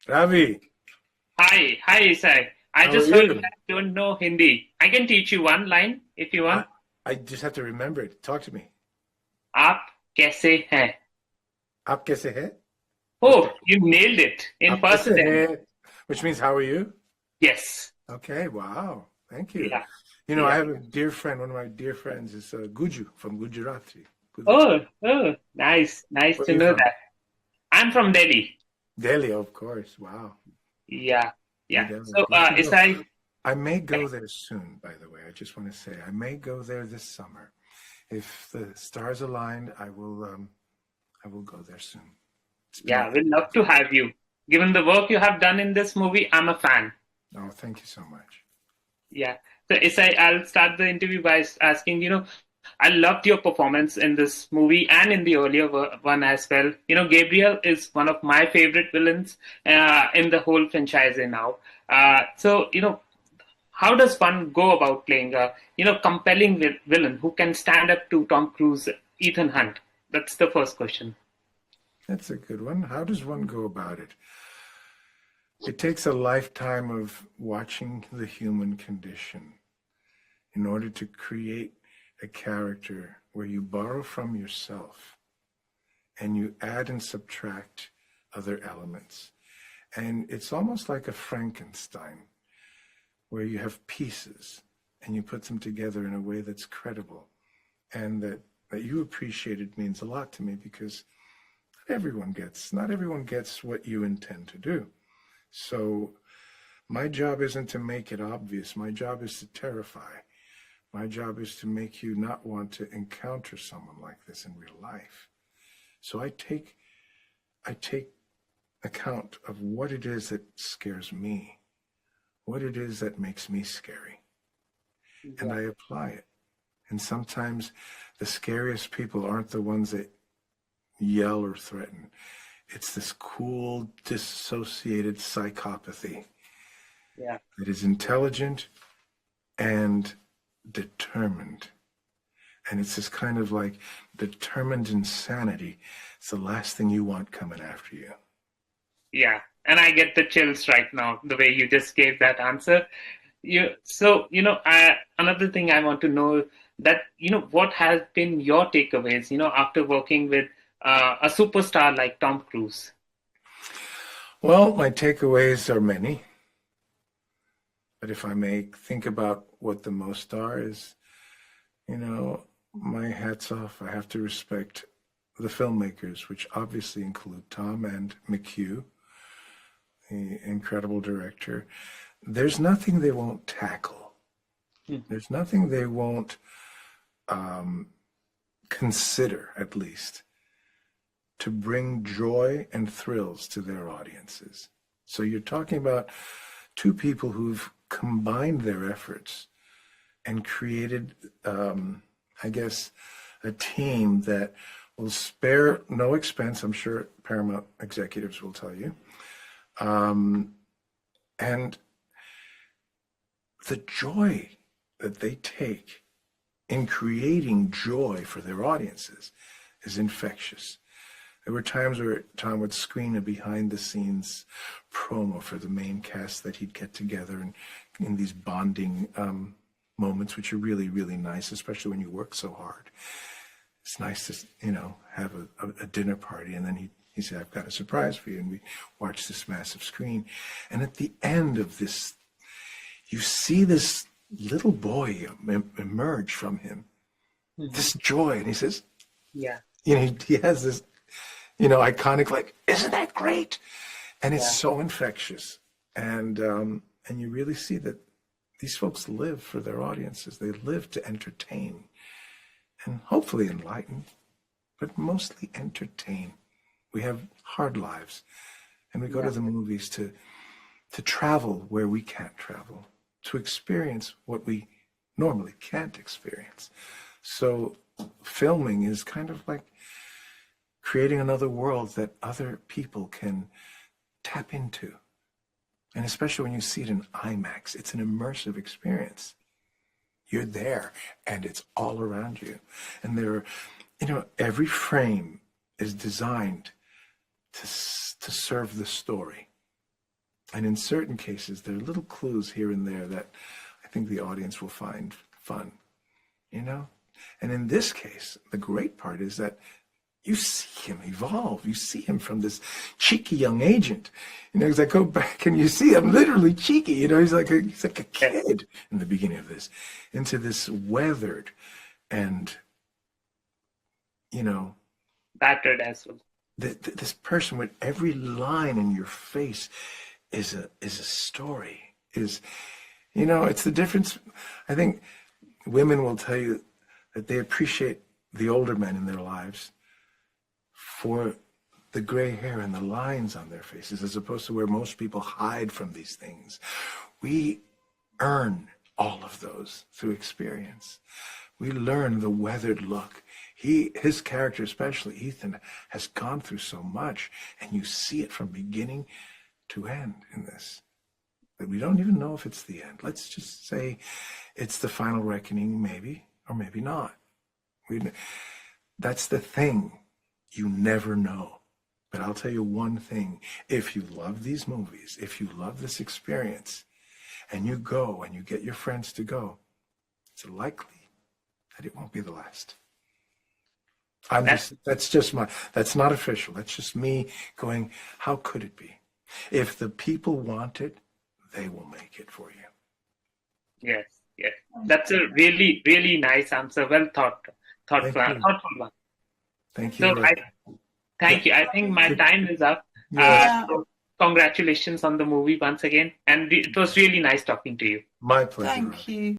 Ravi, Hi, Esai. I how are just heard you? that you don't know Hindi. I can teach you one line if you I, want. I just have to remember it. Talk to me. आप कैसे हैं? आप कैसे हैं? Okay. Oh, you nailed it in आप first कैसे attempt. हैं? Which means how are you? Yes. Okay, wow. Thank you. Yeah, You know, I yeah. have a dear friend, one of my dear friends is Guju from Gujarati. Oh, nice Where are to you know from? that. I'm from Delhi. Delhi, of course. Wow. Yeah, New yeah. Delhi. So, Love to go. Esai, I may go there soon, by the way. I just want to say I may go there this summer. If the stars aligned, I will go there soon. It's been a yeah, long we'd love to time. have you. Given the work you have done in this movie, I'm a fan. Oh, thank you so much. Yeah. So, Isai, I'll start the interview by asking, I loved your performance in this movie and in the earlier one as well. Gabriel is one of my favorite villains in the whole franchise now. So, how does one go about playing a compelling villain who can stand up to Tom Cruise, Ethan Hunt? That's the first question. That's a good one. How does one go about it? It takes a lifetime of watching the human condition in order to create a character where you borrow from yourself and you add and subtract other elements. And it's almost like a Frankenstein where you have pieces and you put them together in a way that's credible and that you appreciate. It means a lot to me because not everyone gets what you intend to do. So my job isn't to make it obvious. My job is to terrify. My job is to make you not want to encounter someone like this in real life. So I take account of what it is that scares me, what it is that makes me scary, and Yeah, I apply it. And sometimes the scariest people aren't the ones that yell or threaten. It's this cool, dissociated psychopathy yeah, that is intelligent and determined. And it's this kind of like determined insanity. It's the last thing you want coming after you. yeah. And I get the chills right now the way you just gave that answer. Another thing I want to know that what has been your takeaways after working with a superstar like Tom Cruise. Well, my takeaways are many, but if I may think about what the most are is, my hats off. I have to respect the filmmakers, which obviously include Tom and McHugh, the incredible director. There's nothing they won't tackle. Mhm. There's nothing they won't um, consider, at least, to bring joy and thrills to their audiences. So you're talking about two people who've combined their efforts and created, I guess, a team that will spare no expense. I'm sure Paramount executives will tell you. Um, and the joy that they take in creating joy for their audiences is infectious. There were times where Tom would screen a behind the scenes promo for the main cast that he'd get together and in these bonding moments, which are really, really nice, especially when you work so hard. It's nice to, have a dinner party. And then he said, I've got a surprise for you. And we watched this massive screen. And at the end of this, you see this little boy emerge from him, Mhm. this joy. And he says, Yeah, he has this iconic, like, isn't that great? And it's yeah, so infectious. And you really see that these folks live for their audiences. They live to entertain and hopefully enlighten, but mostly entertain. We have hard lives, and we go to yeah, the movies to travel where we can't travel, to experience what we normally can't experience. So filming is kind of like creating another world that other people can tap into. And especially when you see it in IMAX, it's an immersive experience. You're there and it's all around you. And every frame is designed to serve the story. And in certain cases, there are little clues here and there that I think the audience will find fun, you know? And in this case, the great part is that you see him evolve. You see him from this cheeky young agent. You know, as I go back and you see him literally cheeky, you know, he's like a kid in the beginning of this, into this weathered and, you know, battered as well. This person with every line in your face is a story. Is, you know, it's the difference. I think women will tell you that they appreciate the older men in their lives for the gray hair and the lines on their faces, as opposed to where most people hide from these things. We earn all of those through experience. We learn the weathered look. His character, especially Ethan, has gone through so much, and you see it from beginning to end in this. That we don't even know if it's the end. Let's just say it's the final reckoning, maybe, or maybe not. That's the thing. You never know. But I'll tell you one thing. If you love these movies, if you love this experience, and you go and you get your friends to go, it's likely that it won't be the last. That's not official. That's just me going, how could it be? If the people want it, they will make it for you. Yes. That's a really, really nice answer. Well thoughtful one. Thank you. So thank you. I think my time is up. So congratulations on the movie once again. And it was really nice talking to you. My pleasure. Thank you.